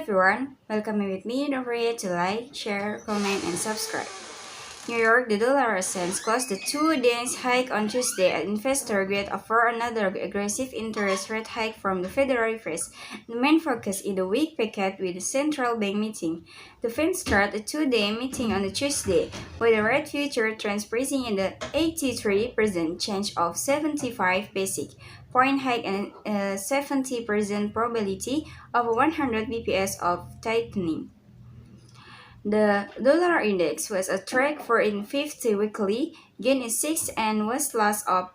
everyone, welcome with me. Don't forget to like, share, comment, and subscribe. New York, the dollar since closed the two-day hike on Tuesday as investors wait for another aggressive interest rate hike from the Federal Reserve. The main focus is the week packet with the central bank meeting. The Fed started a two-day meeting on the Tuesday, with the rate future trends pricing in the 83% change of 75 basic point hike and 70% probability of 100 bps of tightening. The dollar index was a track for in 50 weekly, gain is 6 and was loss of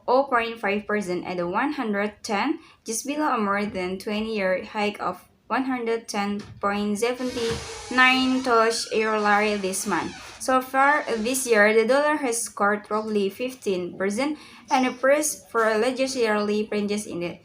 0.5% at the 110, just below a more than 20-year hike of 110.79 euro this month. So far this year, the dollar has scored roughly 15% and the price for a legislatively ranges in the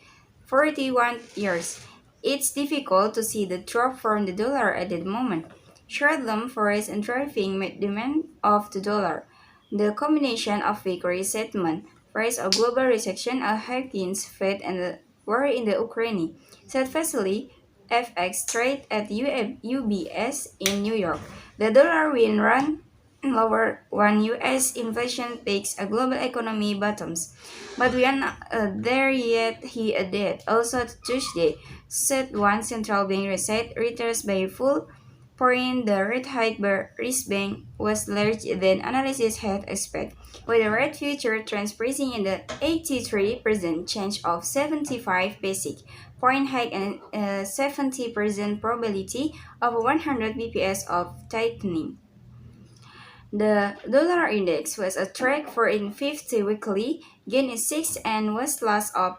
41 years. It's difficult to see the drop from the dollar at the moment. Short-term forex and driving demand of the dollar. The combination of weak resettlement, price of global recession, a hurricanes, Fed, and the war in the Ukraine, said Vasily FX trade at UBS in New York. The dollar will run lower when US inflation peaks a global economy bottoms. But we are not there yet, he added. Also Tuesday, said one central bank reset returns by full point the rate hike by risk bank was larger than analysts had expected, with the rate future trends pricing in the 83% change of 75 basic point hike and 70% probability of 100 bps of tightening. The dollar index was a track for in 50 weekly, gain is 6 and was loss of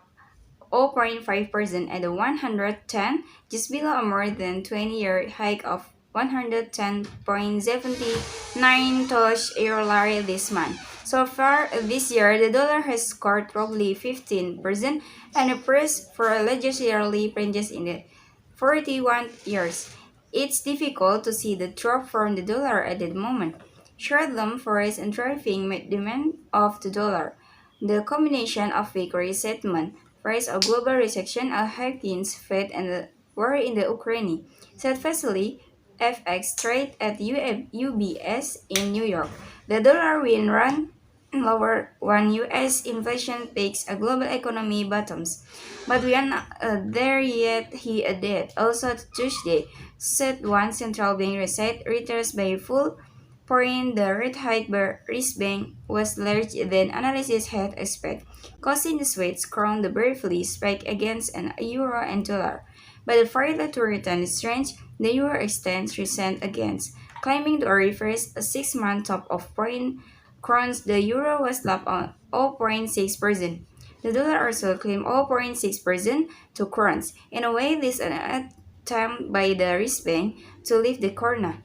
0.5% at the 110, just below a more than 20-year hike of 110.79 euro this month. So far this year, the dollar has scored roughly 15% and the price for a legislatively ranges in the 41 years. It's difficult to see the drop from the dollar at the moment. Short-term forex and driving demand of the dollar. The combination of weak resettlement, price of global recession, a hurricanes, Fed, and the war in the Ukraine, said Vasily FX trade at UBS in New York. The dollar will run lower when US inflation peaks a global economy bottoms. But we are not there yet, he added. Also Tuesday, said one central bank reset returns by full point the rate hike by risk bank was larger than analysts had expected, causing the Swiss crown to briefly spike against an euro and dollar. But the failure to return the strength, the euro extends recent against, climbing to a reverse a 6-month top of point crowns. The euro was up on 0.6%. The dollar also climbed 0.6% to crowns. In a way, this is an attempt by the risk bank to lift the corner.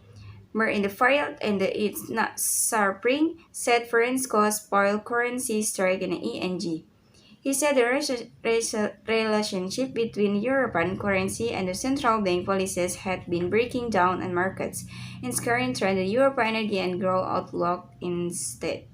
More in the field and it's not surprising, said Franco's spoil currency strike in ENG. He said the relationship between European currency and the central bank policies had been breaking down on markets. In current trend, the European energy and growth outlook instead.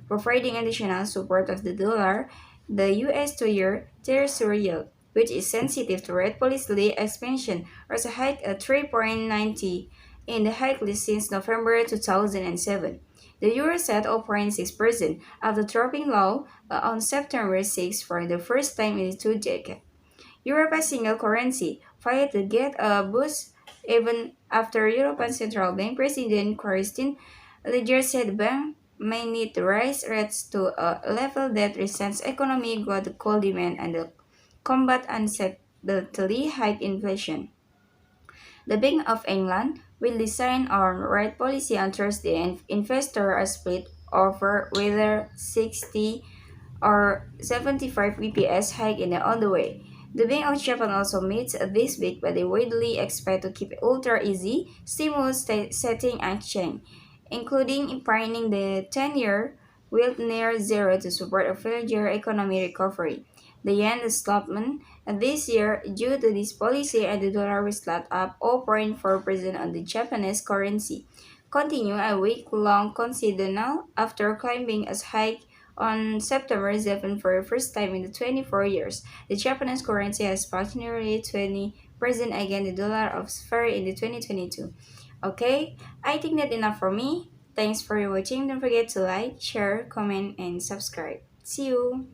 Providing additional support of the dollar, the US 2-year Treasury yield, which is sensitive to rate policy expansion, was hiked at 3.90 in the highest since November 2007. The euro set 0.6% after dropping low on September 6 for the first time in 2 decades. Europe's single currency failed to get a boost even after European Central Bank President Christine Lagarde said the bank may need to raise rates to a level that resents economic growth, coal demand, and combat unsettledly high inflation. The Bank of England will decide on rate policy on Thursday, and investors are split over whether 60 or 75 bps hike in the on the way. The Bank of Japan also meets this week, but they widely expect to keep ultra easy stimulus setting unchanged, including implying the 10-year yield near zero to support a fragile economic recovery. The yen development this year due to this policy and the dollar was flat up 0.4% on the Japanese currency, continue a week-long consideral after climbing as high on September 7 for the first time in the 24 years. The Japanese currency has spiked nearly 20 present against the dollar of sphere in the 2022. Okay, I think that's enough for me. Thanks for watching. Don't forget to like, share, comment, and subscribe. See you.